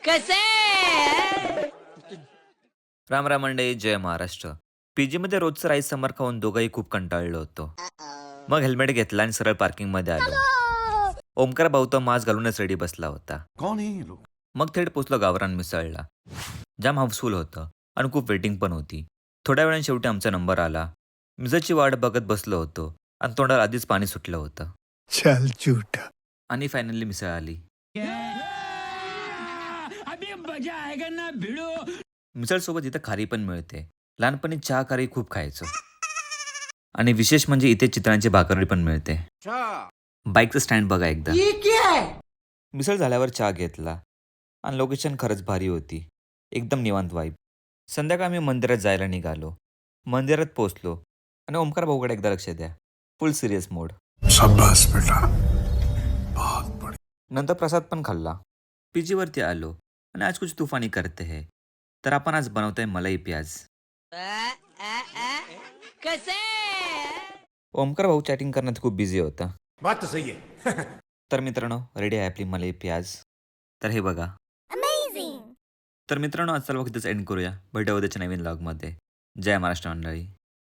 कसे राम राम मंडळी, जय महाराष्ट्र. पीजीमध्ये रोजचं राईस समर खाऊन दोघंही खूप कंटाळलो होतो. मग हेल्मेट घेतला आणि सरळ पार्किंगमध्ये आलो. ओमकार भाऊ तर मास्क घालूनच रेडी बसला होता. कौन है ये लोग? मग थेट पोचलो गावरान मिसळला. जाम हाऊसफुल होतं आणि खूप वेटिंग पण होती. थोड्या वेळाने शेवटी आमचा नंबर आला. मिसळची वाट बघत बसलो होतो आणि तोंडाला आधीच पाणी सुटलं होतं. चल झूठा. आणि फायनली मिसळ आली. मिसळसोबत इथं खारी पण मिळते. लहानपणी चहा खारी खूप खायचो. आणि विशेष म्हणजे इथे चित्रांची भाकरी पण मिळते. बाईकचं स्टँड बघा एकदा. मिसळ झाल्यावर चहा घेतला आणि लोकेशन खरंच भारी होती. एकदम निवांत वाईब. संध्याकाळी आम्ही मंदिरात जायला निघालो. मंदिरात पोचलो आणि ओमकार भाऊकडे एकदा लक्ष द्या. फुल सिरियस मोड. शाबाश बेटा, बहुत बड़ी. नंतर प्रसाद पण खाल्ला. पीजीवरती आलो आणि आज कुछ तुफानी करते है. तर आपण आज बनवतोय मलाई प्याज. कसे ओमकार भाऊ चॅटिंग करण्यात खूप बिझी होता. बात तो सही है. तर मित्रांनो, रेडी आहे आपली मलाई प्याज. तर हे बघा. तर मित्रांनो, आजचा व्लॉग इथेच एंड करूया. भेटूया उद्याच्या नवीन व्लॉगमध्ये. जय महाराष्ट्र मंडळी.